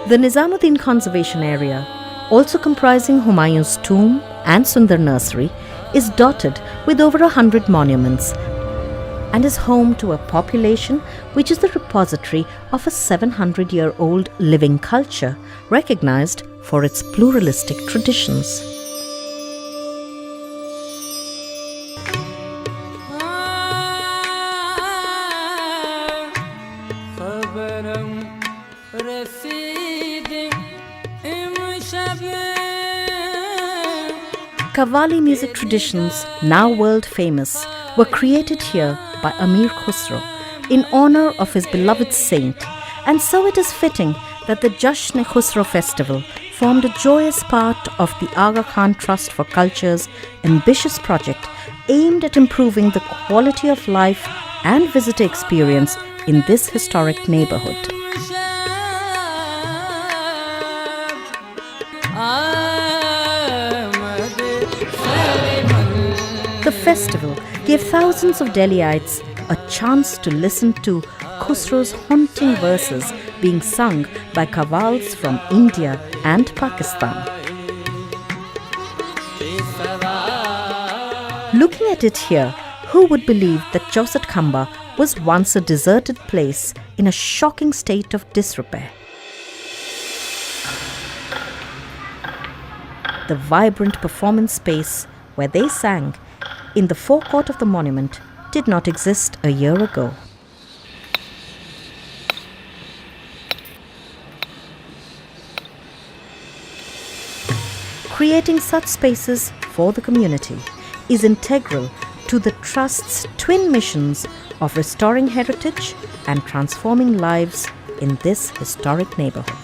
The Nizamuddin Conservation Area, also comprising Humayun's tomb and Sunder Nursery, is dotted with over 100 monuments and is home to a population which is the repository of a 700-year-old living culture recognized for its pluralistic traditions. Qawwali music traditions, now world famous, were created here by Amir Khusro in honor of his beloved saint, and so it is fitting that the Jasht-e-Khusro festival formed a joyous part of the Aga Khan Trust for Culture's ambitious project aimed at improving the quality of life and visitor experience in this historic neighborhood. The festival gave thousands of Delhiites a chance to listen to Khusro's haunting verses being sung by qawwals from India and Pakistan. Looking at it here, who would believe that Chausat Khamba was once a deserted place in a shocking state of disrepair? The vibrant performance space where they sang in the forecourt of the monument did not exist a year ago. Creating such spaces for the community is integral to the Trust's twin missions of restoring heritage and transforming lives in this historic neighborhood.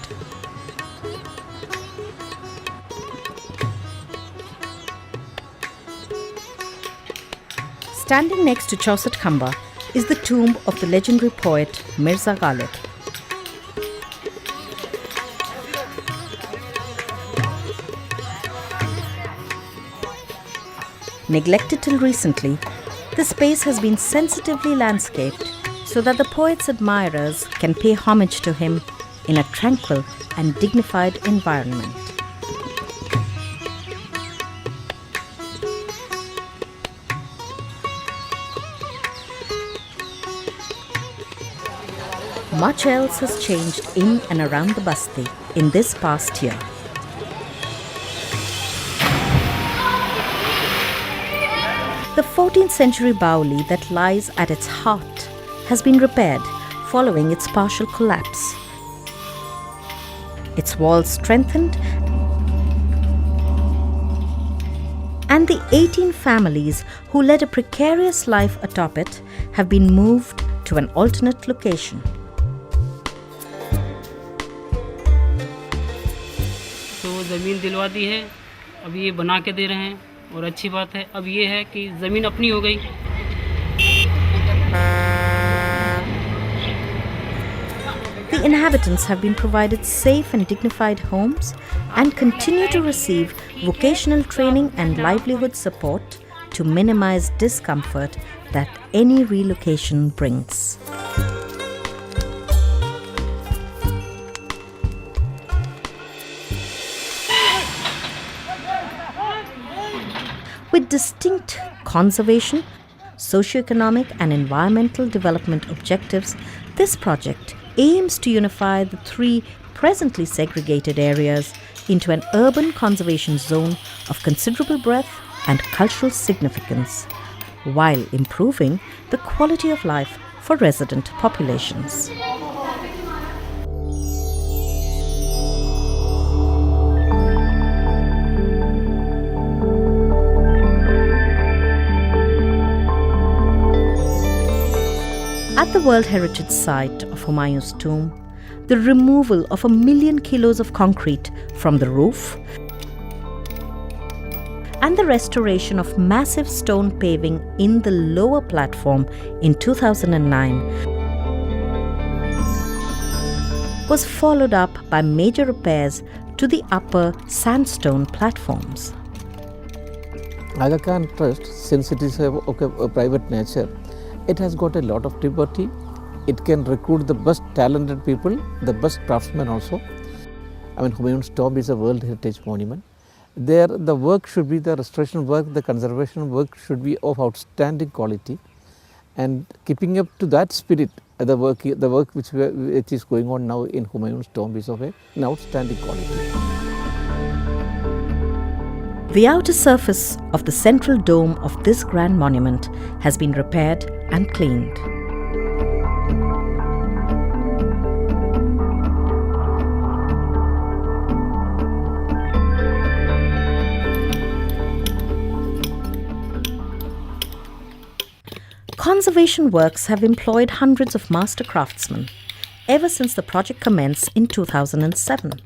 Standing next to Chausat Khamba is the tomb of the legendary poet Mirza Ghalib. Neglected till recently, the space has been sensitively landscaped so that the poet's admirers can pay homage to him in a tranquil and dignified environment. Much else has changed in and around the Basti in this past year. The 14th century Bauli that lies at its heart has been repaired following its partial collapse. Its walls strengthened, and the 18 families who led a precarious life atop it have been moved to an alternate location. ज़मीन दिलवा दी है, अब ये बना के दे रहे हैं और अच्छी बात है। अब ये है कि ज़मीन अपनी हो गई। The inhabitants have been provided safe and dignified homes and continue to receive vocational training and livelihood support to minimize discomfort that any relocation brings. With distinct conservation, socioeconomic and environmental development objectives, this project aims to unify the three presently segregated areas into an urban conservation zone of considerable breadth and cultural significance, while improving the quality of life for resident populations. At the World Heritage Site of Humayun's tomb, the removal of 1 million kilos of concrete from the roof and the restoration of massive stone paving in the lower platform in 2009 was followed up by major repairs to the upper sandstone platforms. Aga Khan Trust, since it is a private nature, it has got a lot of liberty. It can recruit the best talented people, the best craftsmen also. I mean, Humayun's tomb is a World Heritage Monument. There, the work should be, the restoration work, the conservation work should be of outstanding quality, and keeping up to that spirit, the work which is going on now in Humayun's tomb is of an outstanding quality. The outer surface of the central dome of this grand monument has been repaired and cleaned. Conservation works have employed hundreds of master craftsmen ever since the project commenced in 2007.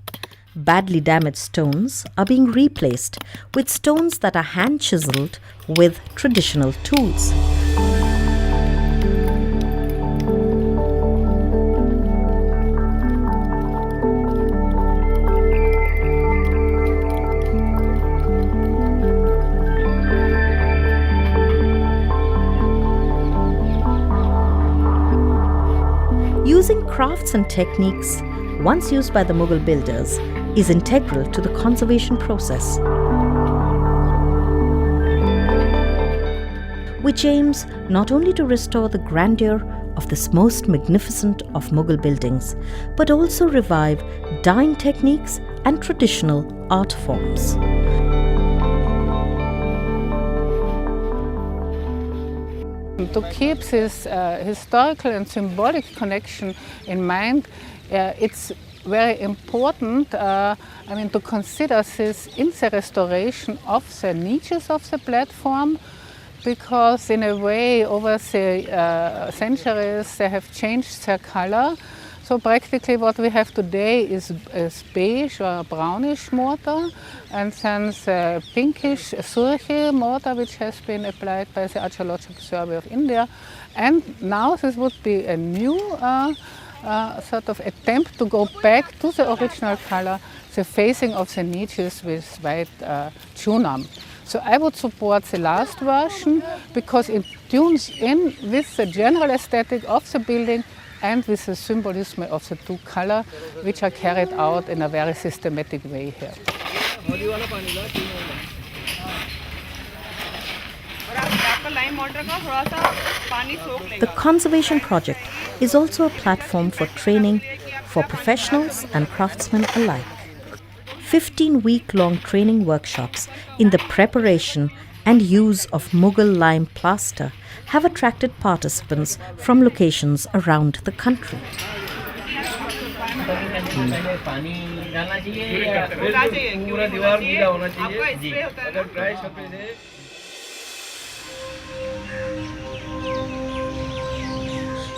Badly damaged stones are being replaced with stones that are hand chiseled with traditional tools. Using crafts and techniques once used by the Mughal builders is integral to the conservation process, which aims not only to restore the grandeur of this most magnificent of Mughal buildings, but also revive dyeing techniques and traditional art forms. To keep this historical and symbolic connection in mind, it's very important to consider this in the restoration of the niches of the platform, because in a way over the centuries they have changed their color. So practically what we have today is beige or brownish mortar, and then the pinkish surge mortar which has been applied by the Archaeological Survey of India. And now this would be a new sort of attempt to go back to the original color, the facing of the niches with white tunam. So I would support the last version because it tunes in with the general aesthetic of the building and with the symbolism of the two colors, which are carried out in a very systematic way here. The conservation project is also a platform for training for professionals and craftsmen alike. 15-week-long training workshops in the preparation and use of Mughal lime plaster have attracted participants from locations around the country.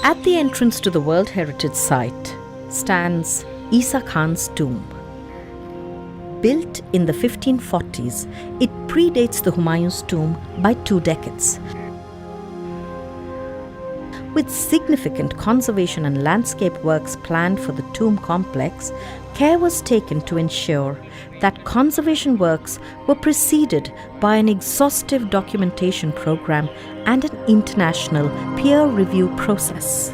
At the entrance to the World Heritage Site stands Isa Khan's tomb. Built in the 1540s, it predates the Humayun's tomb by 2 decades. With significant conservation and landscape works planned for the tomb complex, care was taken to ensure that conservation works were preceded by an exhaustive documentation program and an international peer review process.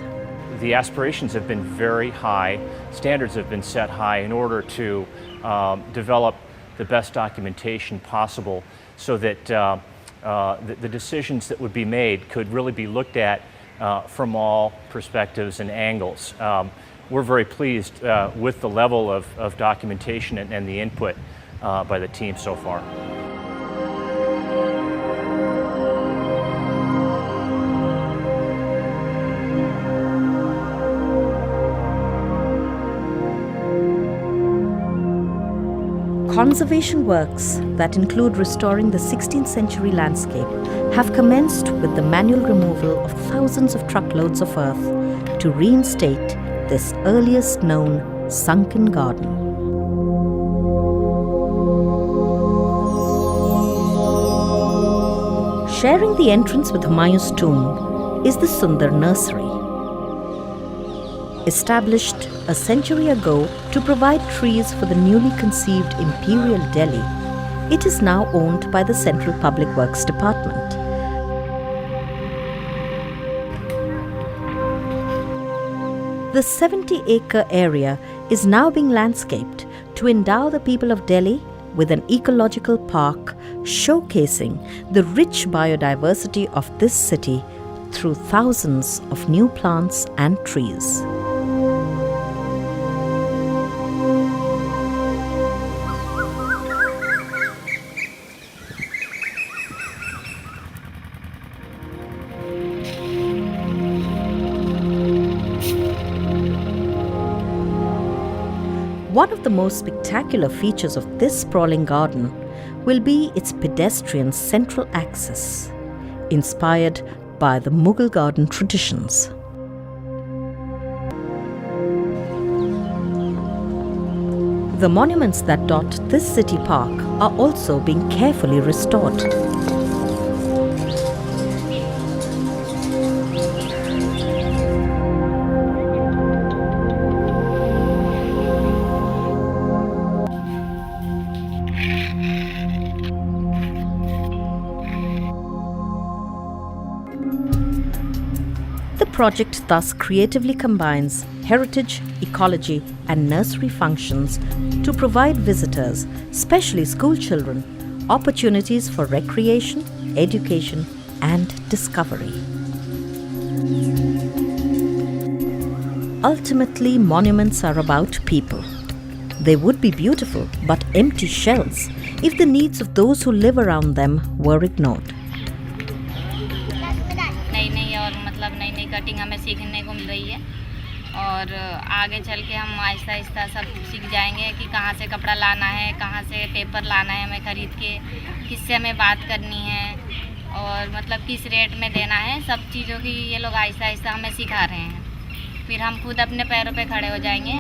The aspirations have been very high, standards have been set high in order to develop the best documentation possible so that the decisions that would be made could really be looked at from all perspectives and angles. We're very pleased with the level of documentation and the input by the team so far. Conservation works that include restoring the 16th century landscape have commenced with the manual removal of thousands of truckloads of earth to reinstate this earliest known sunken garden. Sharing the entrance with Humayun's tomb is the Sunder Nursery. Established a century ago to provide trees for the newly conceived Imperial Delhi, it is now owned by the Central Public Works Department. The 70-acre area is now being landscaped to endow the people of Delhi with an ecological park showcasing the rich biodiversity of this city through thousands of new plants and trees. One of the most spectacular features of this sprawling garden will be its pedestrian central axis, inspired by the Mughal garden traditions. The monuments that dot this city park are also being carefully restored. The project thus creatively combines heritage, ecology, and nursery functions to provide visitors, especially school children, opportunities for recreation, education, and discovery. Ultimately, monuments are about people. They would be beautiful but empty shells if the needs of those who live around them were ignored. नई नई cutting हमें सीखने को मिल रही है और आगे चल के हम आहिस्ता आहिस्ता सब सीख जाएंगे कि कहाँ से कपड़ा लाना है, कहाँ से पेपर लाना है हमें ख़रीद के, किससे हमें बात करनी है और मतलब किस रेट में देना है, सब चीज़ों की ये लोग आहिस्ता आहिस्ता हमें सिखा रहे हैं। फिर हम खुद अपने पैरों पे खड़े हो जाएंगे।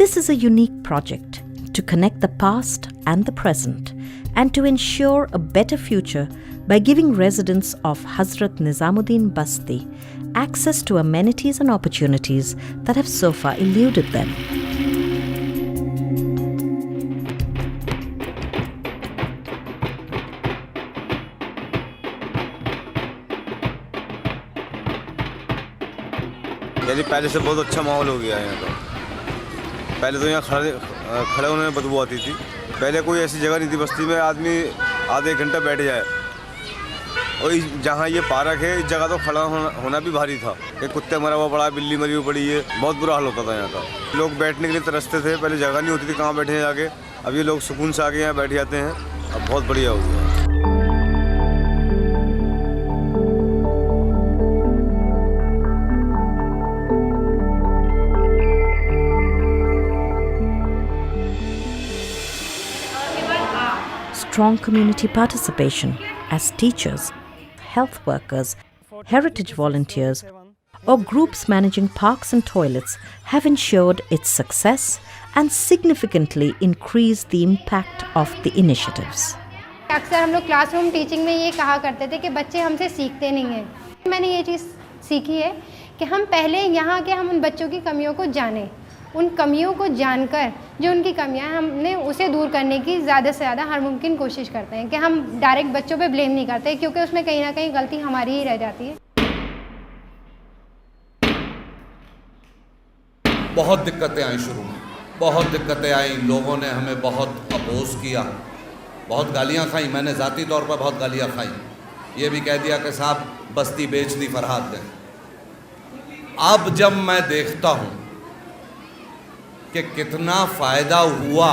This is a unique project to connect the past and the present and to ensure a better future by giving residents of Hazrat Nizamuddin Basti access to amenities and opportunities that have so far eluded them. यानी पहले से बहुत अच्छा माहौल हो गया है यहाँ तो। पहले तो यहाँ खड़े होने में बदबू आती थी। पहले कोई ऐसी जगह नहीं थी बस्ती में आदमी आधे एक घंटा बैठ जाए और जहाँ ये पार्क है इस जगह तो खड़ा होना भी भारी था। एक कुत्ते मरा हुआ पड़ा है, बिल्ली मरी हुई पड़ी है, बहुत बुरा हाल होता था यहाँ का। लोग बैठने के लिए तरसते थे, पहले जगह नहीं होती थी कहाँ बैठे जाके। अब ये लोग सुकून से आके यहाँ बैठ जाते हैं, अब बहुत बढ़िया हो गया। Strong community participation as teachers, health workers, heritage volunteers, or groups managing parks and toilets have ensured its success and significantly increased the impact of the initiatives. अक्सर हम लोग क्लासरूम टीचिंग में ये कहा करते थे कि बच्चे हमसे सीखते नहीं हैं। मैंने ये चीज़ सीखी है कि हम पहले यहाँ के हम उन बच्चों की कमियों को जानें, उन कमियों को जानकर जो उनकी कमियां हैं हमने उसे दूर करने की ज़्यादा से ज़्यादा हर मुमकिन कोशिश करते हैं कि हम डायरेक्ट बच्चों पे ब्लेम नहीं करते क्योंकि उसमें कहीं ना कहीं गलती हमारी ही रह जाती है। बहुत दिक्कतें आई शुरू में, बहुत दिक्कतें आई, लोगों ने हमें बहुत अपोज किया, बहुत गालियाँ खाई। मैंने ज़ाती तौर पर बहुत गालियाँ खाई, ये भी कह दिया कि साहब बस्ती बेच दी फरहाद ने। अब जब मैं देखता हूँ कि कितना फ़ायदा हुआ,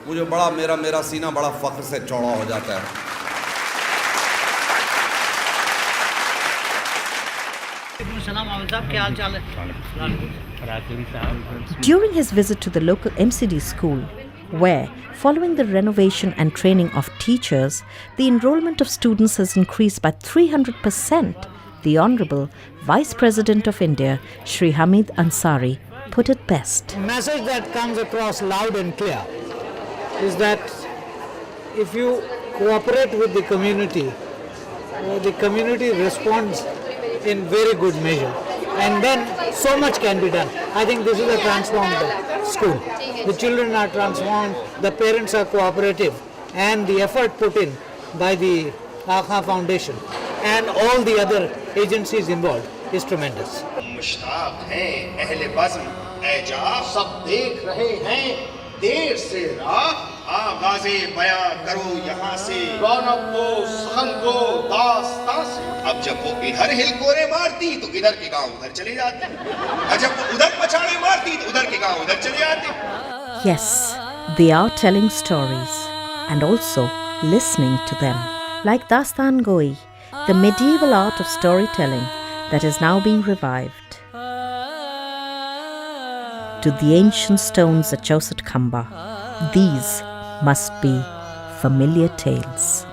मुझे बड़ा मेरा सीना बड़ा फ़ख्र से चौड़ा हो जाता है। During his visit to the local MCD school, where, following the renovation and training of teachers, the enrollment of students has increased by 300%, the Honourable Vice President of India, Shri Hamid Ansari, put it best. The message that comes across loud and clear is that if you cooperate with the community responds in very good measure, and then so much can be done. I think this is a transformed school. The children are transformed, the parents are cooperative, and the effort put in by the AKDN Foundation and all the other agencies involved is tremendous. ऐजा सब देख रहे हैं देर से रात आगाज़े बयां करो यहाँ से रौनक को सहन को दास्तां से। अब जब वो इधर हिलकोरे मारती तो इधर के गांव उधर चले जाते, और जब वो उधर पछाड़े मारती तो उधर के गांव उधर चले जाते। Yes, they are telling stories and also listening to them. Like Dastan Goi, the medieval art of storytelling that is now being revived. To the ancient stones at Chausit Khamba, these must be familiar tales.